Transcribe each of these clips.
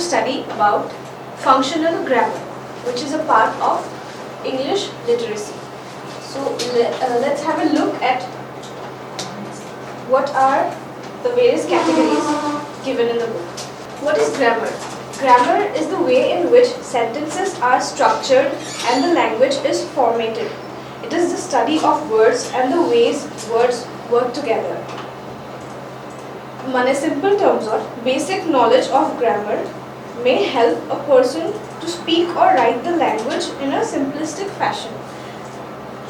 study about functional grammar, which is a part of English literacy. So let's have a look at what are the various categories given in the book. What is grammar? Grammar is the way in which sentences are structured and the language is formatted. It is the study of words and the ways words work together. In simple terms, or basic knowledge of grammar may help a person to speak or write the language in a simplistic fashion.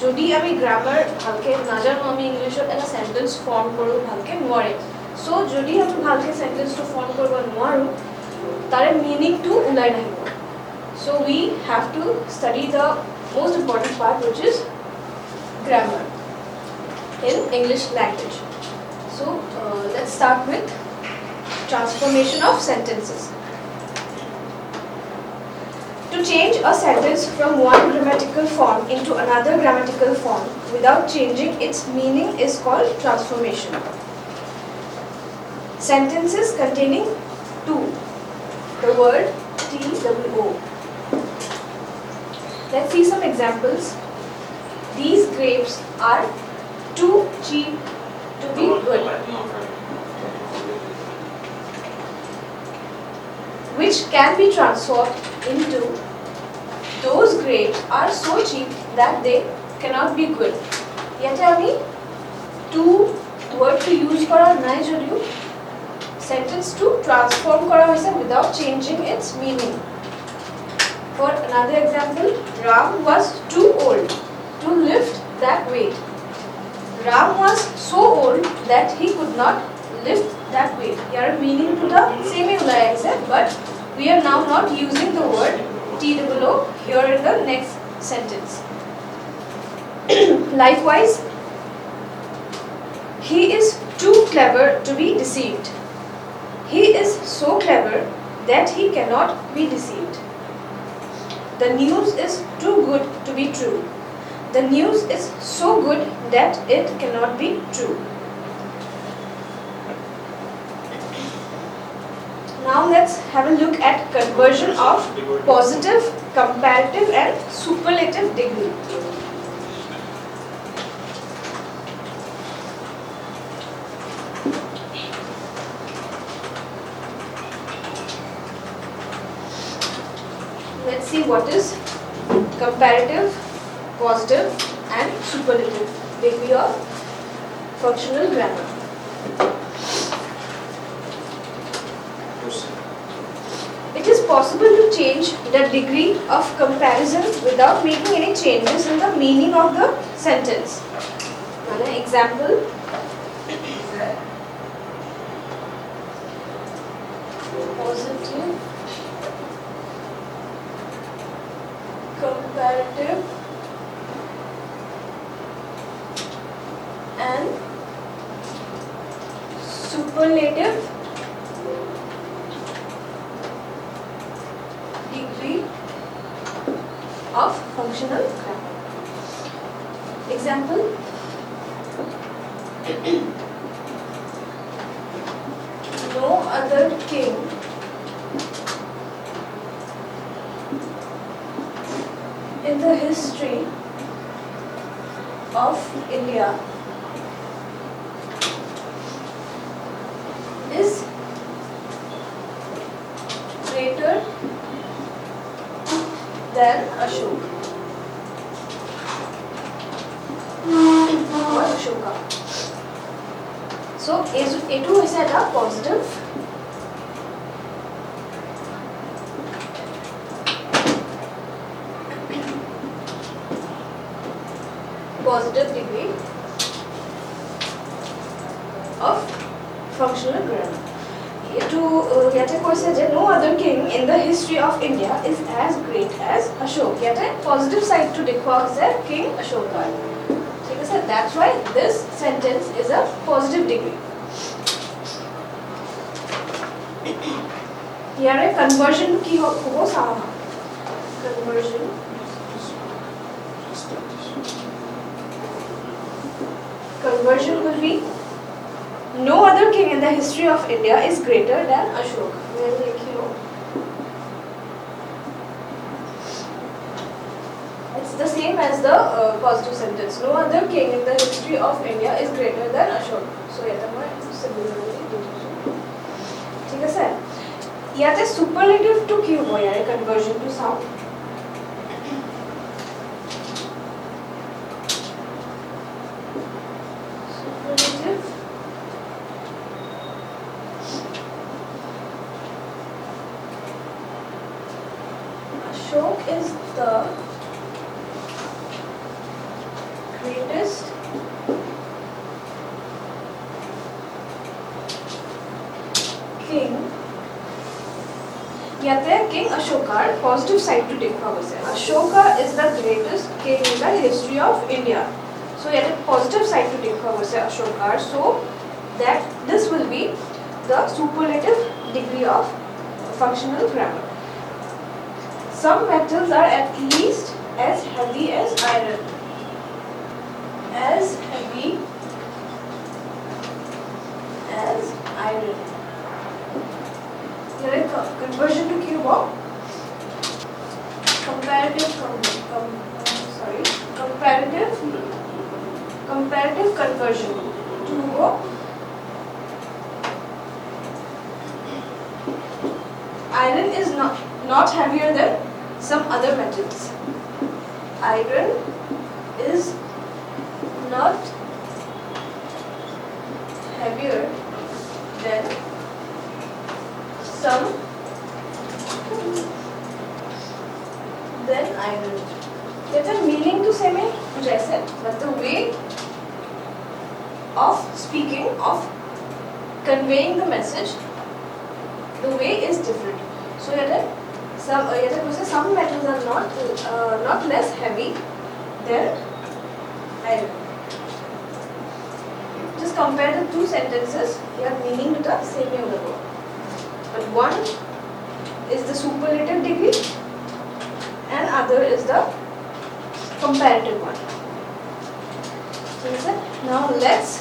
যদি আমি grammar ভালকে নাজানো আমি ইংলিশত এটা sentence form কৰিব ভালকে নোৱাৰে so যদি আমি ভালকে সেন্টেন্সটো ফর্ম কৰিব নোৱাৰো তাৰে মিনিংটো ওলাই নাহিব so we have to study the most important part, which is grammar in English language. So let's start with transformation of sentences. To change a sentence from one grammatical form into another grammatical form without changing its meaning is called transformation. Sentences containing to, the word TWO. Let's see some examples. These grapes are too cheap to be good. Which can be transformed into those grapes are so cheap that they cannot be good. Yet আমি two word to use করা নাই যদিও sentence to transform করা হয়েছে without changing its meaning. For another example, Ram was too old to lift that weight. Ram was so old that he could not lift that weight. Here meaning to the same except but we are now not using the word TWO here in the next sentence. Likewise, he is too clever to be deceived. He is so clever that he cannot be deceived. The news is too good to be true. The news is so good that it cannot be true. Now let's have a look at conversion of positive, comparative and superlative degree. Let's see what is comparative, positive and superlative degree of functional grammar. It is possible to change the degree of comparison without making any changes in the meaning of the sentence. An example, positive, comparative and superlative degree of functional grammar. Example, no other king in the history of India is greater than Ashok or Ashoka. So, A2 is a positive degree of functional grammar. No other king in the history of India is as great as Ashok. Positive side to dekho is King Ashoka. That's why this sentence is a positive degree. Here a conversion ki hobo sama. Conversion will be no other king in the history of India is greater than Ashok. Where the same as the positive sentence. No other king in the history of India is greater than Ashok. So ইয়াতে মই similarly ঠিক আছে ইয়াতে superlative to কি হ'ব ইয়াৰে conversion to sound superlative Ashok is the greatest king. ইয়াতে King Ashokar positive side to দেখুৱা গৈছে. Ashoka is the greatest king in the history of India. So ইয়াতে positive side to দেখুৱা গৈছে Ashokar. So that this will be the superlative degree of functional grammar. Some metals are at least as heavy as iron. As heavy as iron. Here conversion to কি হ'ব? Comparative conversion to হ'ব iron is not heavier than some other metals. Iron is not heavier than some iron. There's a meaning to same है जैसे but the way of speaking of conveying the message the way is different. So some metals are not less heavy than iron. Just compare the two sentences. Your meaning to the same way होगा. But one is the superlative degree and other is the comparative one. Now let's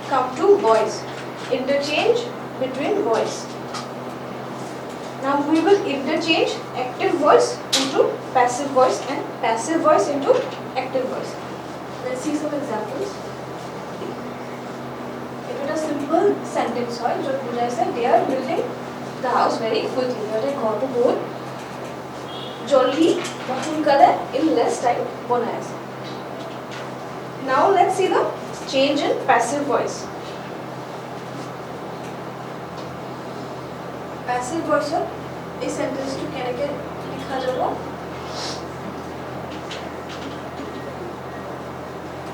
come to voice. Interchange between voice. Now we will interchange active voice into passive voice and passive voice into active voice. Let's see some examples. If it is a simple sentence, they are building the house very quickly. They are going to go jolly, in less time. Now let's see the change in passive voice. Passive voice is sentence to कैसे लिखा जाएगा?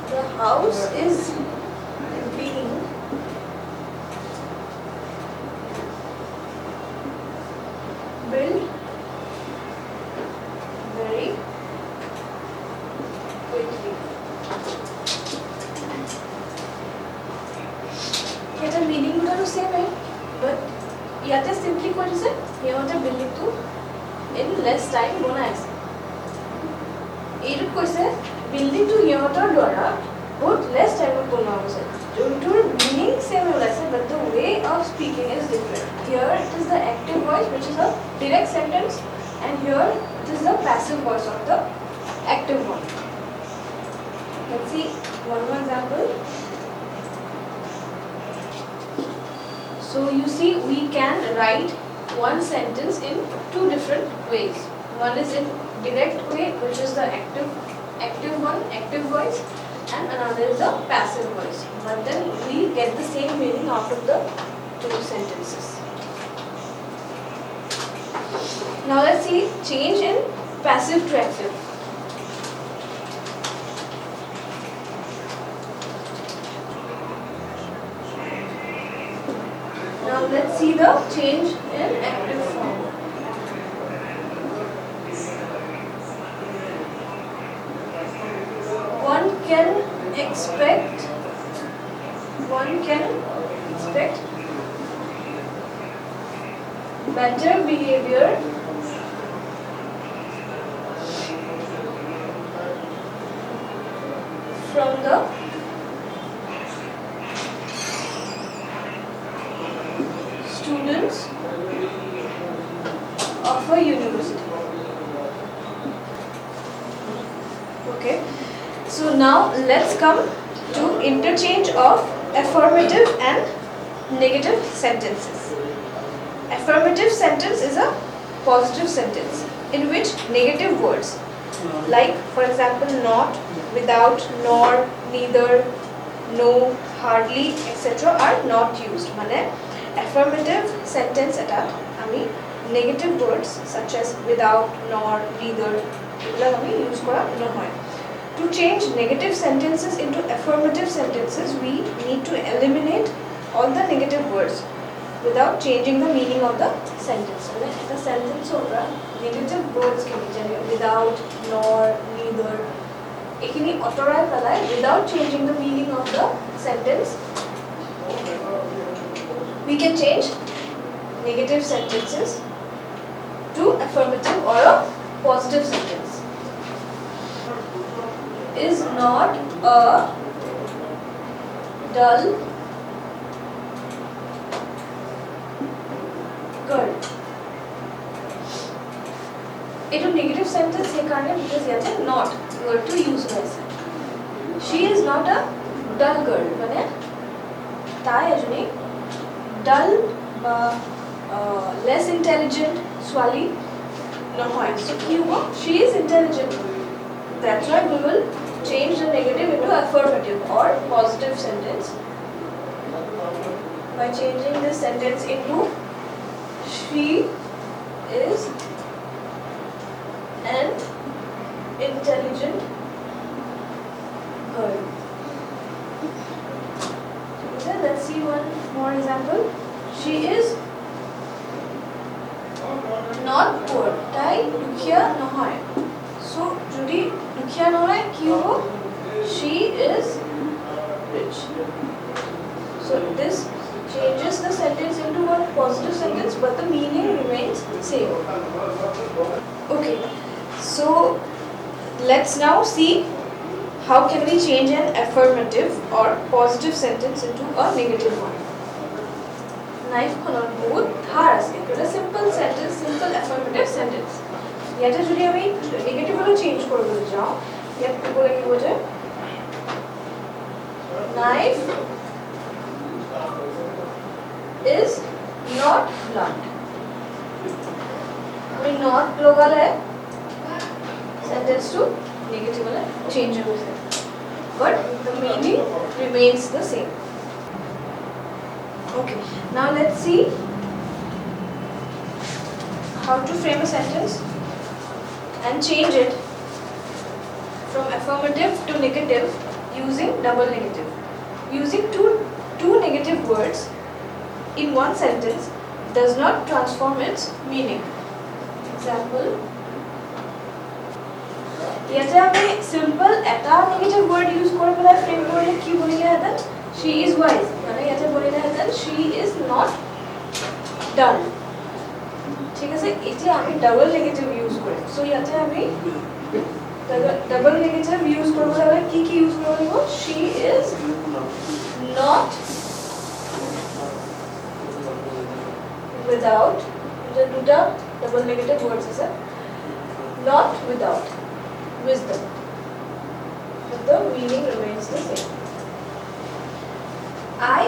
The house is being built very quickly. It's a meaning to the same way, but ইয়াতে simply what is it? সিহঁতে building to in less time বনাই আছে. এইটো কৈছে building to সিহঁতৰ দ্বাৰা বহুত less time বনোৱা হৈছে. যোনটোৰ meaning same ওলাইছে but the way of speaking is different. Here it is the active voice which is a direct sentence and here it is the passive voice of the active one. Let's see one more example. So you see we can write one sentence in two different ways. One is in direct way which is the active one, active voice and another is the passive voice. But then we get the same meaning out of the two sentences. Now let's see change in passive to active. Now let's see the change in active form. One can expect better behavior from the students of a university. So now let's come to interchange of affirmative and negative sentences. Affirmative sentence is a positive sentence in which negative words like, for example, not, without, nor, neither, no, hardly, etc. are not used. মানে affirmative sentence এটাত আমি negative words such as without, nor, neither এগুলো আমি use করা নহয়. To change negative sentences into affirmative sentences, we need to eliminate all the negative words without changing the meaning of the sentence. মানে একটা sentence ওরা negative words খিনি যেনে without, nor, neither এখিনি অতৰাই পেলাই without changing the meaning of the sentence, we can change negative sentences to affirmative or a positive sentence. Is not a dull girl. It's a negative sentence because here not word to use hoise. She is not a dull girl. মানে তাই এজনী dull বা less intelligent ছোৱালী নহয়. So কি হ'ব? She is intelligent. That's why we will change the negative into affirmative or positive sentence by changing this sentence into she is an intelligent girl. Okay, let's see one more example. She is not poor. তাই দুখীয়া নহয়. So, যদি দুখীয়া নহয় কি হ'ব? She is rich. So, this changes the sentence into a positive sentence, but the meaning remains same. Okay, so let's now see how can we change an affirmative or positive sentence into a negative one. Knife খনত বহুত ধাৰ আছে. এটা simple sentence, simple affirmative sentence. ইয়াতে যদি আমি negative হলে change কৰিবলৈ যাওঁ, ইয়াত ক'ব লাগিব যে knife is not blunt. আমি not লগালে sentence to negative হলে চেঞ্জ হৈ যায়, but the meaning remains the same. Okay, now let's see how to frame a sentence and change it from affirmative to negative using double negative. Using two negative words in one sentence does not transform its meaning. Example, ইয়াতে আমি simple এটা negative word use কৰি পেলাই frame কৰিলে কি বনিলে হেতেন? She is wise. মানে ইয়াতে বনিলে হেতেন she is not dull. ঠিক আছে, এতিয়া আমি ডাবল নেগেটিভ ইউজ কৰিম. সো ইয়াতে আমি ডাবল নেগেটিভ ইউজ কৰিবলৈ হ'লে কি কি ইউজ কৰিব লাগিব? She is not without, যে দুটা ডাবল নেগেটিভ ওয়ার্ডস আছে, not without wisdom, but the meaning remains the same. I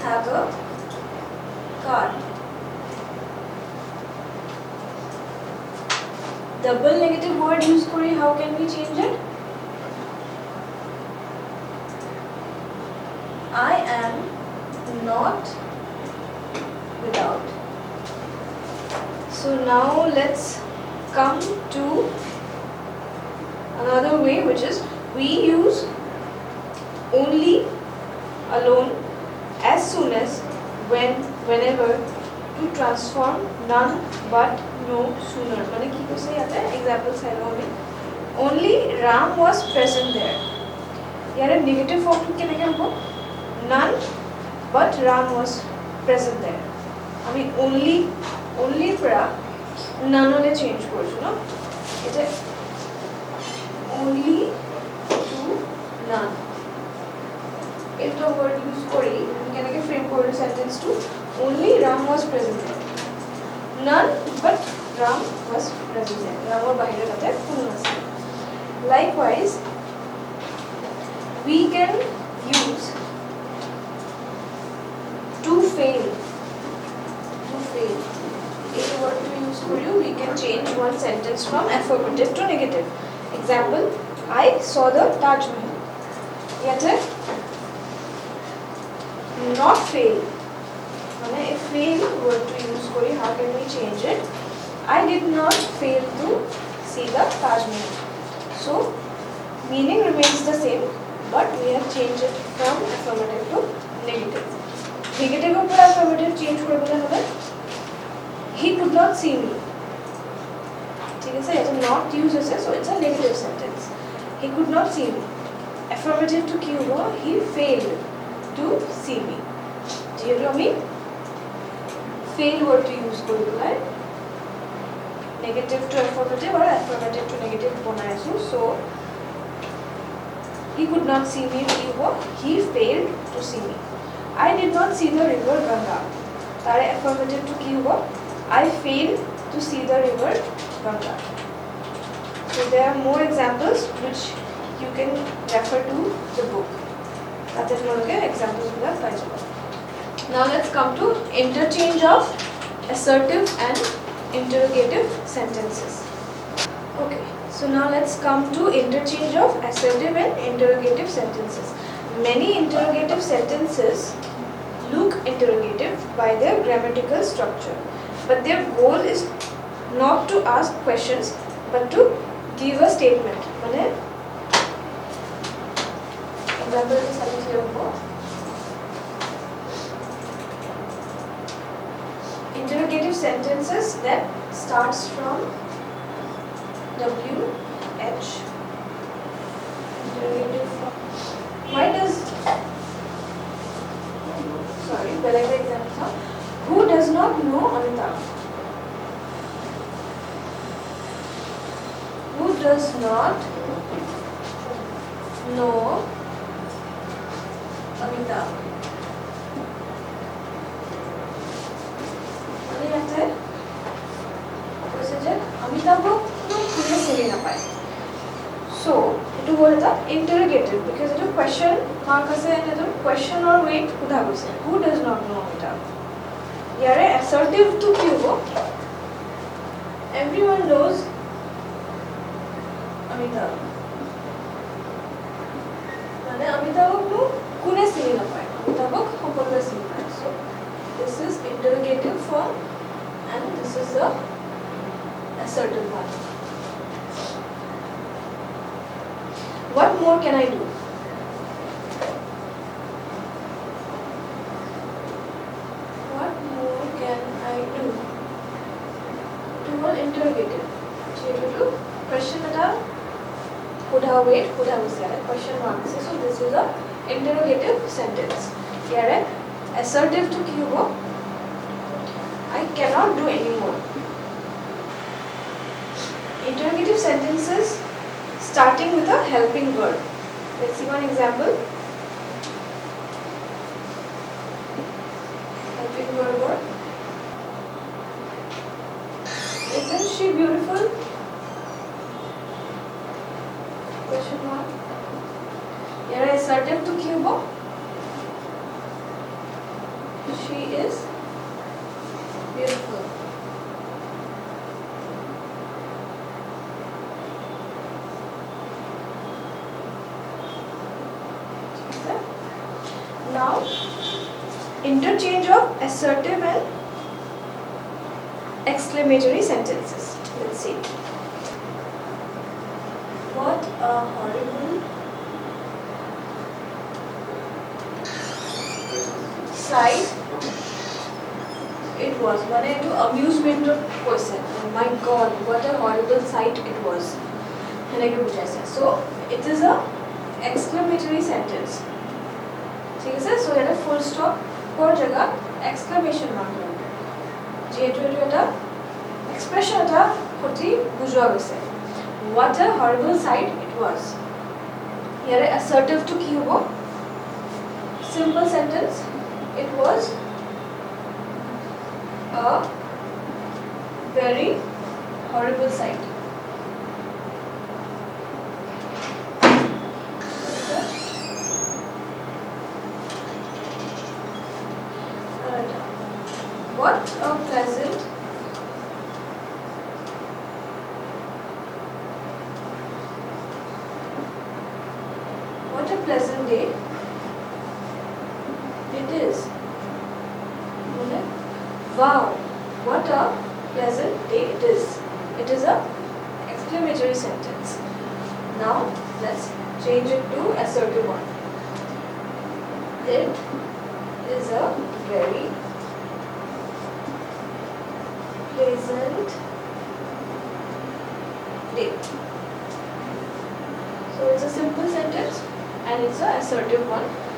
have a car. Double negative word use kori, how can we change it? I am not without. So now let's come to another way, which is we use only, alone, as soon as, when, whenever to transform none, but, no, sooner. মানে কি কৈছে ইয়াতে example চাই লওঁ আমি. Only Ram was present there. ইয়াৰে negative ফৰ্মটো কেনেকৈ হ'ব? None but Ram was present there. আমি only পৰা none লৈ চেঞ্জ কৰিছো ন. এটা only to none এইটো word use কৰি আমি কেনেকৈ ফ্ৰেম কৰিলো সেন্টেন্সটো? Only Ram was present there. None but Ram was present there. Ramor bahire tate কোনো নাছিল. Likewise, we can use to fail. If we were to use for you, we can change one sentence from affirmative to negative. Example, I saw the Taj Mahal. Yet not fail. If fail were to use kori, how can we change it? I did not fail to see the Taj Mahal. So meaning remains the same, but we have changed it from affirmative to negative. Negative upor affirmative change korobole hobe. He could not see me. ठीक है, it's not used as so it's a negative sentence. He could not see me. Affirmative to ki hoga? He failed to see me. যিহেতু আমি fail word to use korbo hai. Negative to affirmative or affirmative to negative bonai asu. So he could not see me. Ki hoga? He failed to see me. I did not see the river Ganga. Tare affirmative to ki hoga? I failed to see the river Ganga. So there are more examples which you can refer to the book. That is one of the examples we have tried. Now let's come to interchange of assertive and interrogative sentences. Okay, so now let's come to interchange of assertive and interrogative sentences. Many interrogative sentences look interrogative by their grammatical structure, but their goal is not to ask questions but to give a statement. Example is interrogative sentences that starts from WH. Interrogative. Why does example? Who does not know Amitabh? Who does not know Amitabh? Amitabh ko kune siri na pae. So it was the interrogative because it a question mark ase and it question or wait kudha goise. Who does not know Amitabh? Yare assertive to ki hobo? Everyone knows Amitabh. Mane Amitabh ko kune siri na pae. Amitabh ko hokore siri pae. So this is interrogative form and this is the assertive one. What more can I do? What more can I do? To all interrogative. Question question mark. So this is a interrogative sentence. Here assertive to ki hoga? I cannot do anymore. Interrogative sentences starting with a helping word. Let's see one example. Helping word. Isn't she beautiful? Question mark. Here assertive to ki hoga? She is beautiful. Now, interchange of assertive and exclamatory sentences. Let's see. What a horrible sight it was. One into amusement of person. Oh my God, what a horrible sight it was. So it is a exclamatory sentence. ठीक है sir. So here full stop पर जगह exclamation mark लगता है. जेहेतु এটা expression এটা হতি বুঝোৱা গৈছে. What a horrible sight it was. Here assertive to কি হ'ব? Simple sentence. It was a very horrible sight. pleasant day it is. Wow, what a pleasant day it is. It is a exclamatory sentence. Now let's change it to assertive one. It is a very pleasant day. So it's a simple sentence and it's an assertive one.